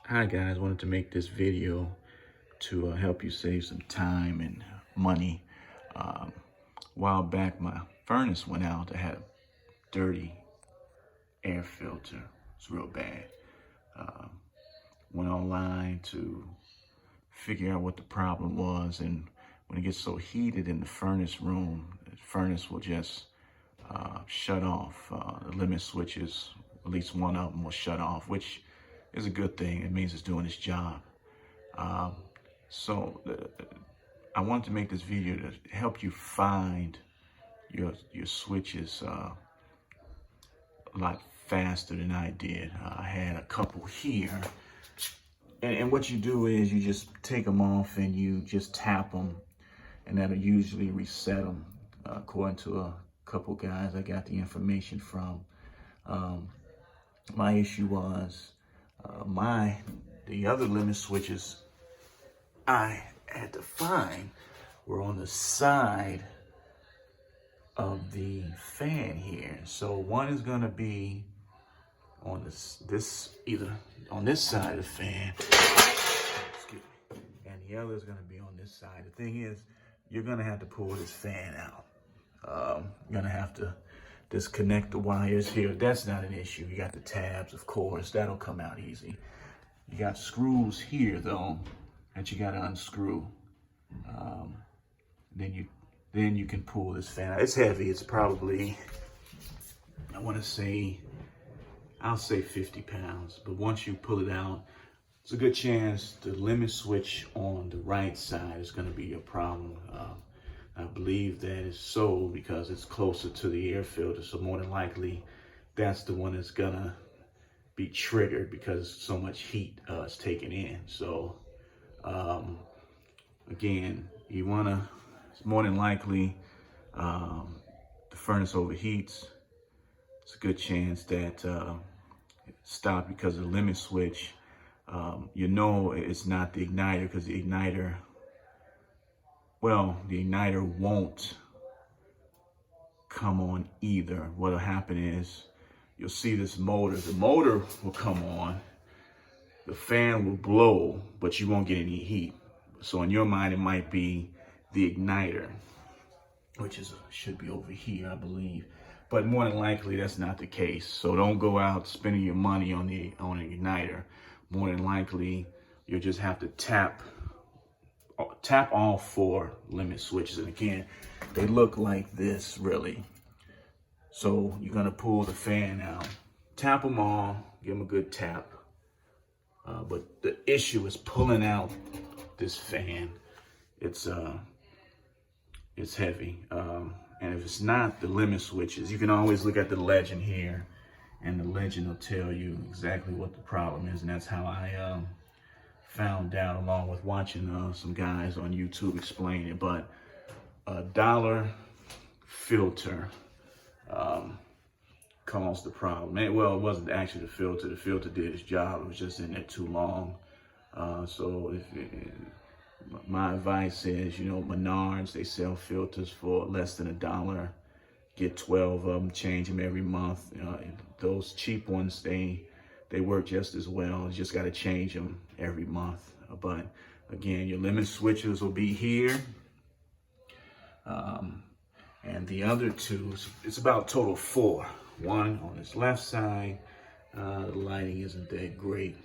Hi guys, wanted to make this video to help you save some time and money. A while back my furnace went out. I had a dirty air filter. It's real bad. Went online to figure out what the problem was, and when it gets so heated in the furnace room, the furnace will just shut off. The limit switches, at least one of them will shut off, which is a good thing. It means it's doing its job. So I wanted to make this video to help you find your switches a lot faster than I did. I had a couple here, and what you do is you just take them off and you just tap them, and that'll usually reset them. According to a couple guys I got the information from. My issue was the other limit switches I had to find were on the side of the fan here. So one is gonna be on this either on this side of the fan, excuse me, and the other is gonna be on this side. The thing is, you're gonna have to pull this fan out. You're gonna have to disconnect the wires here. That's not an issue. You got the tabs, of course, that'll come out easy. You got screws here though that you gotta unscrew. Then you can pull this fan out. It's heavy. It's probably, I'll say 50 pounds. But once you pull it out, it's a good chance the limit switch on the right side is gonna be your problem. I believe that is so because it's closer to the air filter. So more than likely, that's the one that's gonna be triggered because so much heat is taken in. So again, you wanna, it's more than likely the furnace overheats. It's a good chance that it stopped because of the limit switch. You know it's not the igniter because the igniter won't come on either. What'll happen is you'll see this motor. The motor will come on, the fan will blow, but you won't get any heat. So in your mind, it might be the igniter, which should be over here, I believe. But more than likely, that's not the case. So don't go out spending your money on an igniter. More than likely, you'll just have to tap all 4 limit switches. And again, they look like this, really. So you're gonna pull the fan out, tap them all, give them a good tap. But the issue is pulling out this fan. It's heavy. And if it's not the limit switches, you can always look at the legend here, and the legend will tell you exactly what the problem is. And that's how I found out, along with watching some guys on YouTube explain it. But a $1 filter caused the problem. Well, it wasn't actually the filter. The filter did its job. It was just in there too long. So my advice is, Menards, they sell filters for less than $1. Get 12 of them, change them every month. Those cheap ones, they work just as well. You just got to change them every month. But again, your limit switches will be here. And the other 2, it's about total 4. One on this left side. The lighting isn't that great.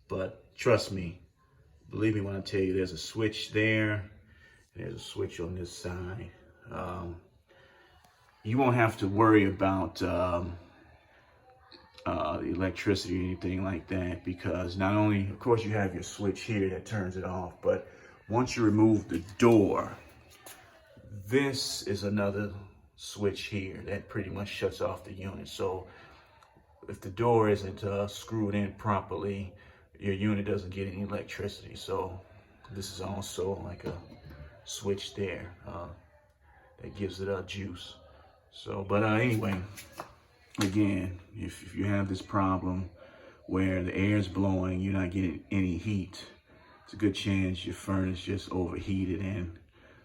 But trust me, believe me when I tell you, there's a switch there, and there's a switch on this side. You won't have to worry about the electricity or anything like that, because not only, of course, you have your switch here that turns it off, but once you remove the door, this is another switch here that pretty much shuts off the unit. So if the door isn't screwed in properly, your unit doesn't get any electricity. So this is also like a switch there that gives it juice. So, but anyway, again, if you have this problem where the air is blowing, you're not getting any heat, it's a good chance your furnace just overheated, and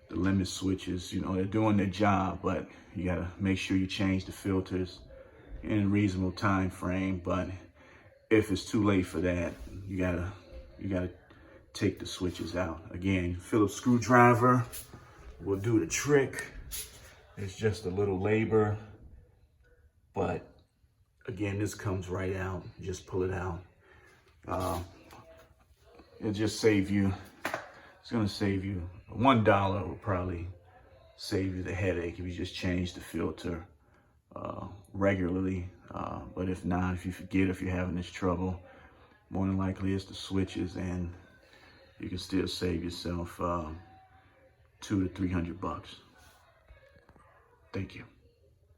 the limit switches, they're doing their job, but you gotta make sure you change the filters in a reasonable time frame. But if it's too late for that, you gotta take the switches out. Again, Phillips screwdriver will do the trick. It's just a little labor, but again, this comes right out. Just pull it out. It'll just save you, it's gonna save you $1 will probably save you the headache if you just change the filter regularly. But if not, if you forget, if you're having this trouble, more than likely it's the switches, and you can still save yourself $200 to $300. Thank you.